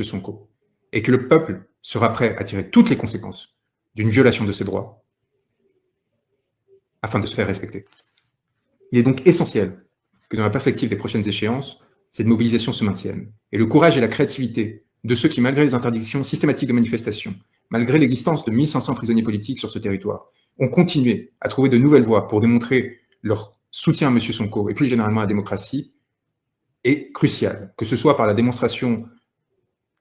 Sonko, et que le peuple sera prêt à tirer toutes les conséquences d'une violation de ses droits afin de se faire respecter. Il est donc essentiel que dans la perspective des prochaines échéances, cette mobilisation se maintienne. Et le courage et la créativité de ceux qui, malgré les interdictions systématiques de manifestation, malgré l'existence de 1500 prisonniers politiques sur ce territoire, ont continué à trouver de nouvelles voies pour démontrer leur soutien à M. Sonko et plus généralement à la démocratie, est crucial, que ce soit par la démonstration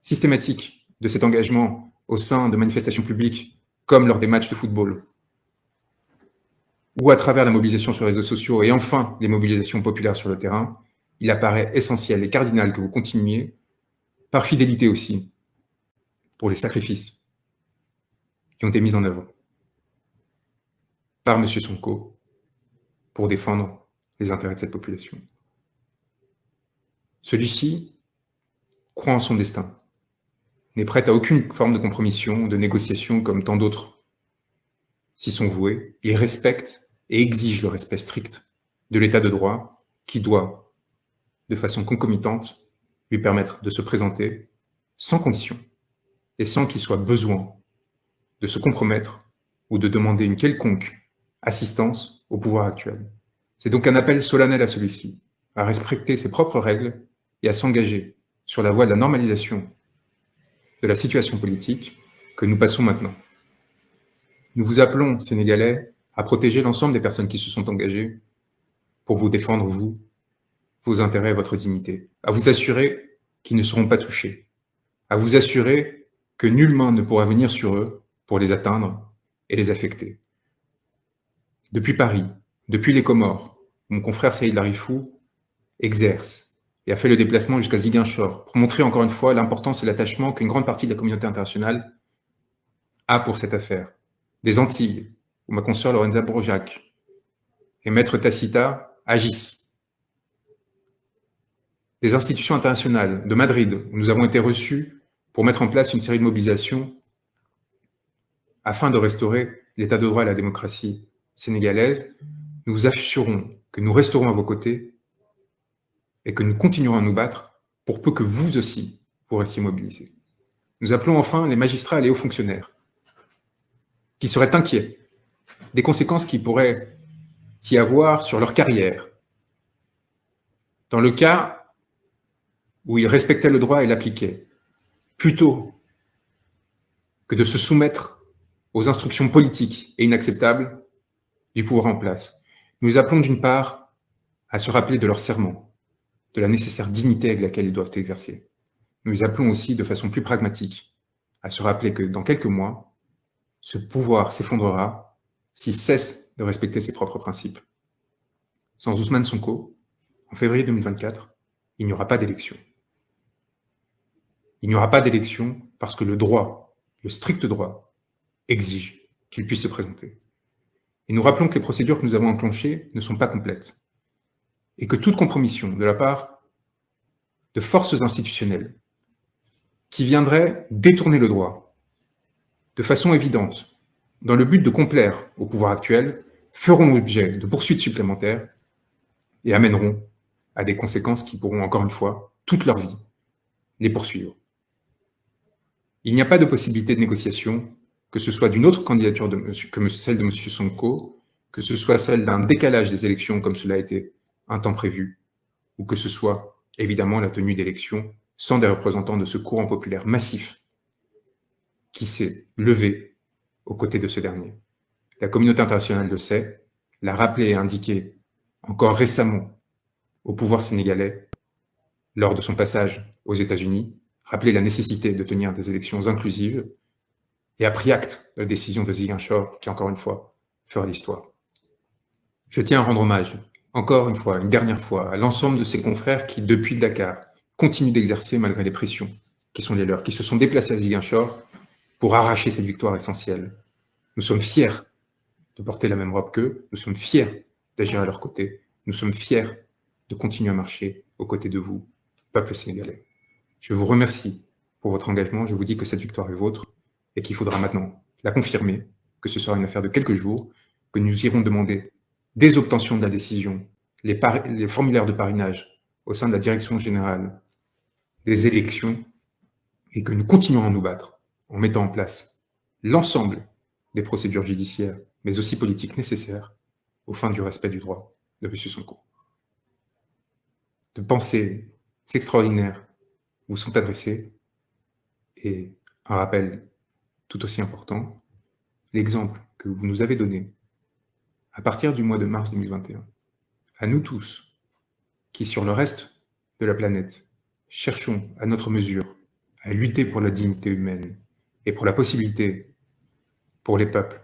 systématique de cet engagement au sein de manifestations publiques, comme lors des matchs de football, ou à travers la mobilisation sur les réseaux sociaux, et enfin les mobilisations populaires sur le terrain, il apparaît essentiel et cardinal que vous continuiez, par fidélité aussi, pour les sacrifices qui ont été mis en œuvre par M. Sonko pour défendre les intérêts de cette population. Celui-ci croit en son destin, n'est prêt à aucune forme de compromission, de négociation comme tant d'autres s'y sont voués. Il respecte et exige le respect strict de l'état de droit qui doit, de façon concomitante, lui permettre de se présenter sans condition et sans qu'il soit besoin de se compromettre ou de demander une quelconque assistance au pouvoir actuel. C'est donc un appel solennel à celui-ci, à respecter ses propres règles et à s'engager sur la voie de la normalisation de la situation politique que nous passons maintenant. Nous vous appelons, Sénégalais, à protéger l'ensemble des personnes qui se sont engagées pour vous défendre, vous, vos intérêts et votre dignité, à vous assurer qu'ils ne seront pas touchés, à vous assurer que nulle main ne pourra venir sur eux pour les atteindre et les affecter. Depuis Paris, depuis les Comores, mon confrère Saïd Larifou exerce et a fait le déplacement jusqu'à Ziguinchor pour montrer encore une fois l'importance et l'attachement qu'une grande partie de la communauté internationale a pour cette affaire. Des Antilles, où ma consoeur Lorenza Bourjac et Maître Tacita agissent. Des institutions internationales de Madrid, où nous avons été reçus pour mettre en place une série de mobilisations afin de restaurer l'état de droit et la démocratie sénégalaise. Nous vous assurons que nous resterons à vos côtés et que nous continuerons à nous battre pour peu que vous aussi vous restiez mobilisés. Nous appelons enfin les magistrats et les hauts fonctionnaires qui seraient inquiets des conséquences qui pourraient y avoir sur leur carrière, dans le cas où ils respectaient le droit et l'appliquaient, plutôt que de se soumettre aux instructions politiques et inacceptables du pouvoir en place. Nous appelons d'une part à se rappeler de leur serment, de la nécessaire dignité avec laquelle ils doivent exercer. Nous appelons aussi de façon plus pragmatique à se rappeler que dans quelques mois, ce pouvoir s'effondrera s'il cesse de respecter ses propres principes. Sans Ousmane Sonko, en février 2024, il n'y aura pas d'élection. Il n'y aura pas d'élection parce que le droit, le strict droit, exige qu'il puisse se présenter. Et nous rappelons que les procédures que nous avons enclenchées ne sont pas complètes et que toute compromission de la part de forces institutionnelles qui viendraient détourner le droit de façon évidente dans le but de complaire au pouvoir actuel feront l'objet de poursuites supplémentaires et amèneront à des conséquences qui pourront, encore une fois, toute leur vie, les poursuivre. Il n'y a pas de possibilité de négociation, que ce soit d'une autre candidature que celle de M. Sonko, que ce soit celle d'un décalage des élections comme cela a été un temps prévu, ou que ce soit évidemment la tenue d'élections sans des représentants de ce courant populaire massif qui s'est levé aux côtés de ce dernier. La communauté internationale le sait, l'a rappelé et indiqué encore récemment au pouvoir sénégalais lors de son passage aux États-Unis, rappelé la nécessité de tenir des élections inclusives et a pris acte de la décision de Ziguinchor qui, encore une fois, fera l'histoire. Je tiens à rendre hommage, encore une fois, une dernière fois, à l'ensemble de ses confrères qui, depuis Dakar, continuent d'exercer malgré les pressions qui sont les leurs, qui se sont déplacés à Ziguinchor pour arracher cette victoire essentielle. Nous sommes fiers de porter la même robe qu'eux, nous sommes fiers d'agir à leur côté, nous sommes fiers de continuer à marcher aux côtés de vous, peuple sénégalais. Je vous remercie pour votre engagement, je vous dis que cette victoire est vôtre et qu'il faudra maintenant la confirmer, que ce sera une affaire de quelques jours, que nous irons demander dès obtention de la décision les formulaires de parrainage au sein de la Direction générale des élections et que nous continuons à nous battre en mettant en place l'ensemble des procédures judiciaires, mais aussi politiques nécessaires aux fins du respect du droit de M. Sonko. De pensées extraordinaires vous sont adressées, et un rappel tout aussi important, l'exemple que vous nous avez donné à partir du mois de mars 2021, à nous tous, qui sur le reste de la planète cherchons à notre mesure à lutter pour la dignité humaine et pour la possibilité pour les peuples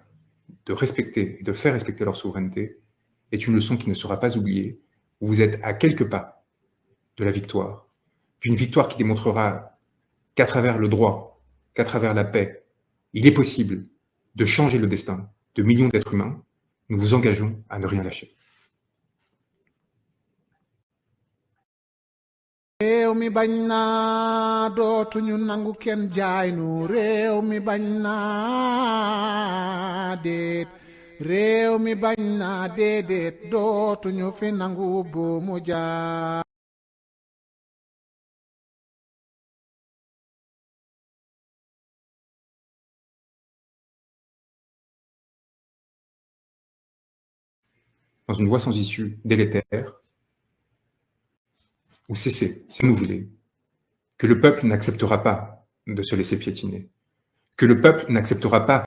de respecter et de faire respecter leur souveraineté, est une leçon qui ne sera pas oubliée. Vous êtes à quelques pas de la victoire, une victoire qui démontrera qu'à travers le droit, qu'à travers la paix, il est possible de changer le destin de millions d'êtres humains. Nous vous engageons à ne rien lâcher. réew mi bañ naa dootuñu nangu kenn jaay nu réew mi bañ naa déet réew mi bañ naa déedéet dootuñu fi nangu buumu jaay Dans une voie sans issue délétère, ou cesser, si vous voulez, que le peuple n'acceptera pas de se laisser piétiner, que le peuple n'acceptera pas